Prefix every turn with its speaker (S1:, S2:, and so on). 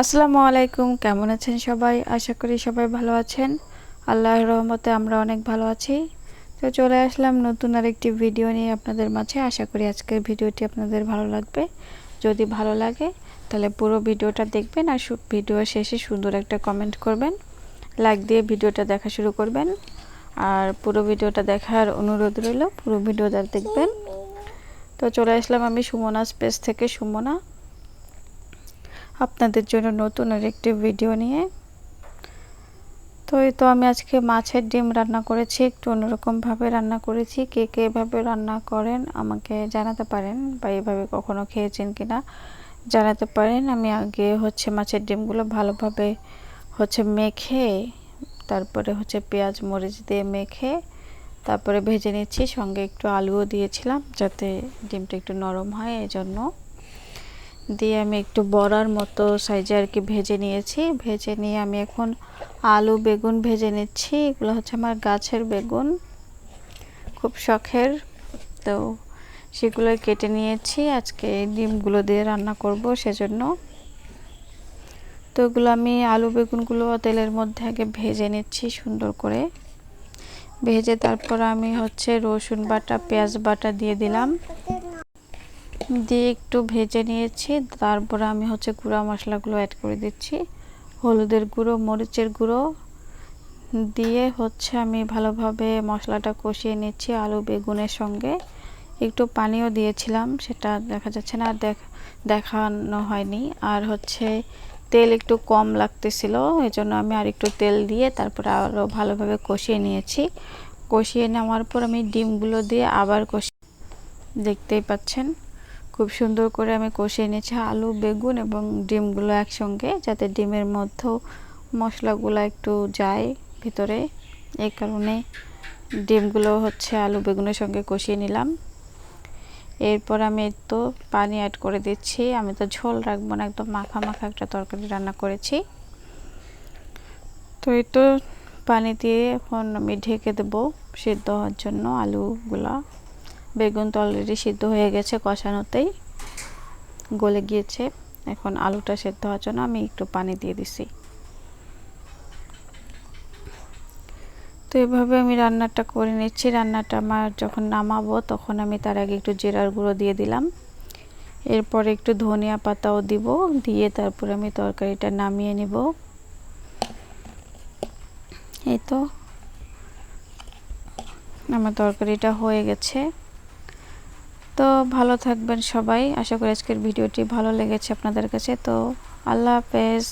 S1: আসসালামু আলাইকুম, কেমন আছেন সবাই? আশা করি সবাই ভালো আছেন। আল্লাহর রহমতে আমরা অনেক ভালো আছি। তো চলে আসলাম নতুন আরেকটি ভিডিও নিয়ে আপনাদের মাঝে। আশা করি আজকের ভিডিওটি আপনাদের ভালো লাগবে। যদি ভালো লাগে তাহলে পুরো ভিডিওটা দেখবেন আর ভিডিও শেষে সুন্দর একটা কমেন্ট করবেন। লাইক দিয়ে ভিডিওটা দেখা শুরু করবেন। আর পুরো ভিডিওটা দেখার অনুরোধ রইল, পুরো ভিডিওটা দেখবেন। তো চলে আসলাম আমি সুমনা স্পেস থেকে, সুমনা আপনাদের জন্য নতুন আরেকটি ভিডিও নিয়ে। তো এই তো আমি আজকে মাছের ডিম রান্না করেছি, একটু অন্যরকমভাবে রান্না করেছি। কে কে এভাবে রান্না করেন আমাকে জানাতে পারেন, বা এভাবে কখনো খেয়েছেন কিনা জানাতে পারেন। আমি আগে মাছের ডিমগুলো ভালোভাবে মেখে, তারপরে পেঁয়াজ মরিচ দিয়ে মেখে তারপরে ভেজে নিচ্ছি। সঙ্গে একটু আলুও দিয়েছিলাম যাতে ডিমটা একটু নরম হয়, এজন্য দিয়ে আমি একটু বড়ার মতো সাইজে আর কি ভেজে নিয়েছি। ভেজে নিয়ে আমি এখন আলু বেগুন ভেজে নিচ্ছি। এগুলো আমার গাছের বেগুন, খুব শখের, তো সেগুলো কেটে নিয়েছি। আজকে ডিমগুলো দিয়ে রান্না করব সেজন্য। তো এগুলো আমি আলু বেগুনগুলো তেলের মধ্যে আগে ভেজে নিচ্ছি সুন্দর করে। ভেজে তারপর আমি রসুন বাটা পেঁয়াজ বাটা দিয়ে দিলাম, দিয়ে একটু ভেজে নিয়েছি। তারপরে আমি গুঁড়া মশলাগুলো অ্যাড করে দিচ্ছি। হলুদের গুঁড়ো, মরিচের গুঁড়ো দিয়ে আমি ভালোভাবে মশলাটা কষিয়ে নিচ্ছি আলু বেগুনের সঙ্গে। একটু পানিও দিয়েছিলাম, সেটা দেখা যাচ্ছে না, দেখানো হয়নি। আর তেল একটু কম লাগতেছিল, এজন্য আমি আর একটু তেল দিয়ে তারপরে আরও ভালোভাবে কষিয়ে নিয়েছি। কষিয়ে নেওয়ার পর আমি ডিমগুলো দিয়ে আবার দেখতেই পাচ্ছেন খুব সুন্দর করে আমি কষিয়ে নিয়েছি আলু বেগুন এবং ডিমগুলো একসঙ্গে, যাতে ডিমের মধ্যেও মশলাগুলো একটু যায় ভিতরে। এই কারণে ডিমগুলো আলু বেগুনের সঙ্গে কষিয়ে নিলাম। এরপর আমি তো পানি অ্যাড করে দিচ্ছি। আমি তো ঝোল রাখবো না, একদম মাখা মাখা একটা তরকারি রান্না করেছি। তো এই তো পানি দিয়ে এখন আমি ঢেকে দেবো সিদ্ধ হওয়ার জন্য আলুগুলা। বেগুন তো অলরেডি সিদ্ধ হয়ে গেছে, কষানোতেই গলে গিয়েছে। এখন আলুটা সেদ্ধ হওয়ার জন্য আমি একটু পানি দিয়ে দিছি। তো এভাবে আমি রান্নাটা করে নিচ্ছি। রান্নাটা আমার যখন নামাবো তখন আমি তার আগে একটু জিরার গুঁড়ো দিয়ে দিলাম, এরপরে একটু ধনিয়া পাতাও দিব, দিয়ে তারপরে আমি তরকারিটা নামিয়ে নিব। এই তো আমার তরকারিটা হয়ে গেছে। তো ভালো থাকবেন সবাই। আশা করি আজকের ভিডিওটি ভালো লেগেছে আপনাদের কাছে। তো আল্লাহ হাফেজ।